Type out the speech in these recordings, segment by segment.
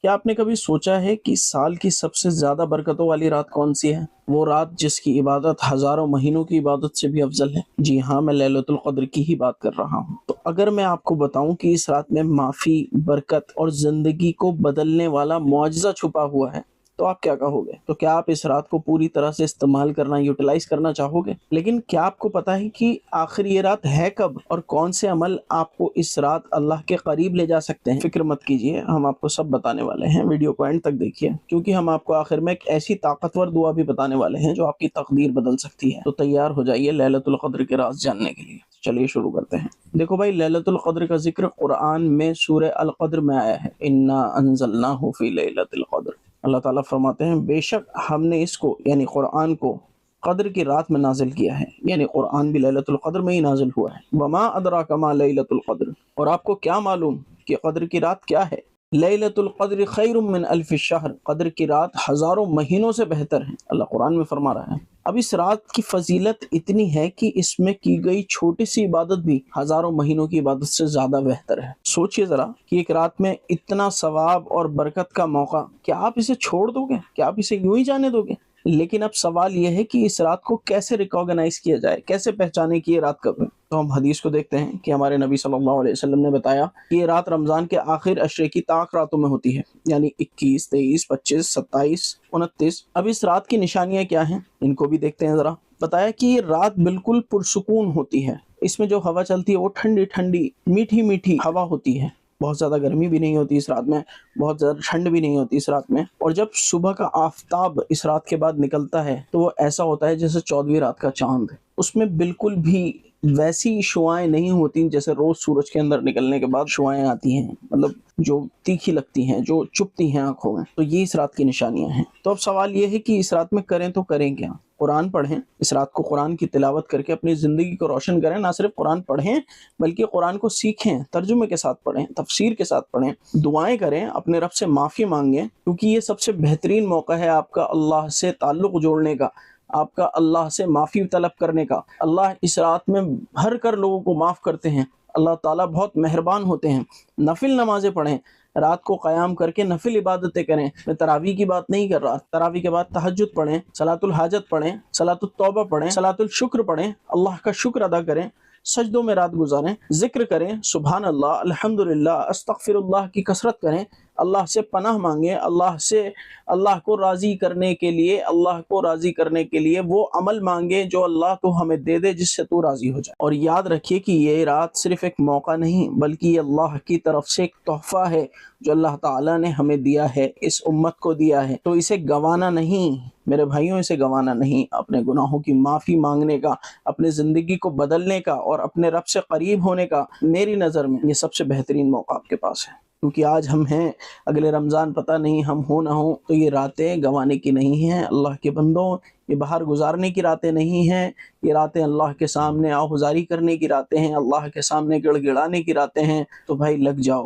کیا آپ نے کبھی سوچا ہے کہ سال کی سب سے زیادہ برکتوں والی رات کون سی ہے؟ وہ رات جس کی عبادت ہزاروں مہینوں کی عبادت سے بھی افضل ہے۔ جی ہاں، میں لیلۃ القدر کی ہی بات کر رہا ہوں۔ تو اگر میں آپ کو بتاؤں کہ اس رات میں معافی، برکت اور زندگی کو بدلنے والا معجزہ چھپا ہوا ہے، تو آپ کیا کہو گے؟ تو کیا آپ اس رات کو پوری طرح سے استعمال کرنا، یوٹیلائز کرنا چاہو گے؟ لیکن کیا آپ کو پتا ہے کہ آخر یہ رات ہے کب اور کون سے عمل آپ کو اس رات اللہ کے قریب لے جا سکتے ہیں؟ فکر مت کیجیے، ہم آپ کو سب بتانے والے ہیں۔ ویڈیو کو اینڈ تک دیکھیے، کیونکہ ہم آپ کو آخر میں ایک ایسی طاقتور دعا بھی بتانے والے ہیں جو آپ کی تقدیر بدل سکتی ہے۔ تو تیار ہو جائیے لیلۃ القدر کے راز جاننے کے لیے۔ چلیے شروع کرتے ہیں۔ دیکھو بھائی، لیلۃ القدر کا ذکر قرآن میں سورہ القدر میں آیا ہے، انا انزلناہ فی لیلۃ القدر۔ اللہ تعالیٰ فرماتے ہیں بے شک ہم نے اس کو یعنی قرآن کو قدر کی رات میں نازل کیا ہے، یعنی قرآن بھی لیلۃ القدر میں ہی نازل ہوا ہے۔ وما ادراک ما لیلۃ القدر، اور آپ کو کیا معلوم کہ قدر کی رات کیا ہے؟ لیلۃ القدر خیر من الف شہر، قدر کی رات ہزاروں مہینوں سے بہتر ہے، اللہ قرآن میں فرما رہا ہے۔ اب اس رات کی فضیلت اتنی ہے کہ اس میں کی گئی چھوٹی سی عبادت بھی ہزاروں مہینوں کی عبادت سے زیادہ بہتر ہے۔ سوچئے ذرا کہ ایک رات میں اتنا ثواب اور برکت کا موقع، کیا آپ اسے چھوڑ دو گے؟ کیا آپ اسے یوں ہی جانے دو گے؟ لیکن اب سوال یہ ہے کہ اس رات کو کیسے ریکاگنائز کیا جائے، کیسے پہچانے کہ یہ رات کب ہے؟ تو ہم حدیث کو دیکھتے ہیں کہ ہمارے نبی صلی اللہ علیہ وسلم نے بتایا کہ یہ رات رمضان کے آخر عشرے کی طاق راتوں میں ہوتی ہے، یعنی 21، 23، 25، 27، 29۔ اب اس رات کی نشانیاں کیا ہیں، ان کو بھی دیکھتے ہیں ذرا۔ بتایا کہ یہ رات بالکل پرسکون ہوتی ہے، اس میں جو ہوا چلتی ہے وہ ٹھنڈی ٹھنڈی میٹھی میٹھی ہوا ہوتی ہے، بہت زیادہ گرمی بھی نہیں ہوتی اس رات میں، بہت زیادہ ٹھنڈ بھی نہیں ہوتی اس رات میں۔ اور جب صبح کا آفتاب اس رات کے بعد نکلتا ہے تو وہ ایسا ہوتا ہے جیسے 14ویں رات کا چاند۔ اس میں بالکل بھی ویسی شعائیں نہیں ہوتی جیسے روز سورج کے اندر نکلنے کے بعد شعائیں آتی ہیں، مطلب جو تیکھی لگتی ہیں، جو چپتی ہیں آنکھوں میں۔ تو یہ اس رات کی نشانیاں ہیں۔ تو اب سوال یہ ہے کہ اس رات میں کریں تو کریں کیا؟ قرآن پڑھیں، اس رات کو قرآن کی تلاوت کر کے اپنی زندگی کو روشن کریں۔ نہ صرف قرآن پڑھیں بلکہ قرآن کو سیکھیں، ترجمے کے ساتھ پڑھیں، تفسیر کے ساتھ پڑھیں، دعائیں کریں، اپنے رب سے معافی مانگیں، کیونکہ یہ سب سے بہترین موقع ہے آپ کا اللہ سے تعلق جوڑنے کا، آپ کا اللہ سے معافی طلب کرنے کا۔ اللہ اس رات میں بھر کر لوگوں کو معاف کرتے ہیں، اللہ تعالیٰ بہت مہربان ہوتے ہیں۔ نفل نمازیں پڑھیں، رات کو قیام کر کے نفل عبادتیں کریں۔ میں تراویح کی بات نہیں کر رہا، تراویح کے بعد تہجد پڑھیں، صلاۃ الحاجت پڑھیں، صلاۃ التوبہ پڑھیں، صلاۃ الشکر پڑھیں، اللہ کا شکر ادا کریں، سجدوں میں رات گزاریں، ذکر کریں، سبحان اللہ، الحمدللہ، استغفر اللہ کی کثرت کریں، اللہ سے پناہ مانگیں، اللہ کو راضی کرنے کے لیے، اللہ کو راضی کرنے کے لیے وہ عمل مانگیں جو اللہ تو ہمیں دے دے جس سے تو راضی ہو جائے۔ اور یاد رکھیے کہ یہ رات صرف ایک موقع نہیں بلکہ یہ اللہ کی طرف سے ایک تحفہ ہے جو اللہ تعالیٰ نے ہمیں دیا ہے، اس امت کو دیا ہے، تو اسے گنوانا نہیں میرے بھائیوں، اسے گنوانا نہیں۔ اپنے گناہوں کی معافی مانگنے کا، اپنے زندگی کو بدلنے کا اور اپنے رب سے قریب ہونے کا، میری نظر میں یہ سب سے بہترین موقع آپ کے پاس ہے، کیونکہ آج ہم ہیں، اگلے رمضان پتہ نہیں ہم ہوں نہ ہوں، تو یہ راتیں گنوانے کی نہیں ہیں اللہ کے بندوں، یہ باہر گزارنے کی راتیں نہیں ہیں، یہ راتیں اللہ کے سامنے آہوزاری کرنے کی راتیں ہیں، اللہ کے سامنے گڑ گڑانے کی راتیں ہیں۔ تو بھائی لگ جاؤ۔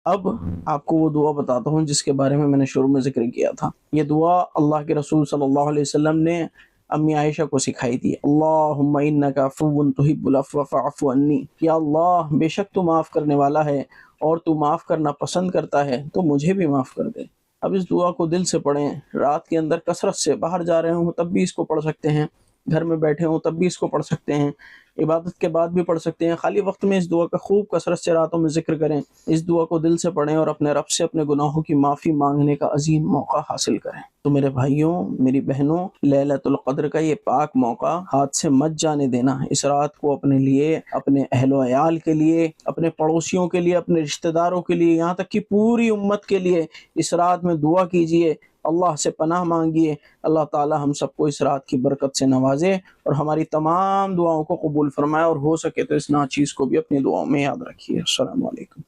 اب آپ کو وہ دعا بتاتا ہوں جس کے بارے میں نے شروع میں ذکر کیا تھا۔ یہ دعا اللہ کے رسول صلی اللہ علیہ وسلم نے امی عائشہ کو سکھائی تھی۔ اللہم انک عفو تحب العفو فاعف عنی، یا اللہ بے شک تو معاف کرنے والا ہے اور تو معاف کرنا پسند کرتا ہے تو مجھے بھی معاف کر دے۔ اب اس دعا کو دل سے پڑھیں، رات کے اندر کثرت سے، باہر جا رہے ہوں تب بھی اس کو پڑھ سکتے ہیں، گھر میں بیٹھے ہوں تب بھی اس کو پڑھ سکتے ہیں، عبادت کے بعد بھی پڑھ سکتے ہیں، خالی وقت میں اس دعا کا خوب کثرت سے راتوں میں ذکر کریں، اس دعا کو دل سے پڑھیں اور اپنے رب سے اپنے گناہوں کی معافی مانگنے کا عظیم موقع حاصل کریں۔ تو میرے بھائیوں، میری بہنوں، لیلۃ القدر کا یہ پاک موقع ہاتھ سے مت جانے دینا۔ اس رات کو اپنے لیے، اپنے اہل و عیال کے لیے، اپنے پڑوسیوں کے لیے، اپنے رشتہ داروں کے لیے، یہاں تک کہ پوری امت کے لیے اس رات میں دعا کیجئے، اللہ سے پناہ مانگیے۔ اللہ تعالی ہم سب کو اس رات کی برکت سے نوازے اور ہماری تمام دعاؤں کو قبول فرمائے، اور ہو سکے تو اس ناچیز کو بھی اپنی دعاؤں میں یاد رکھیے۔ السلام علیکم۔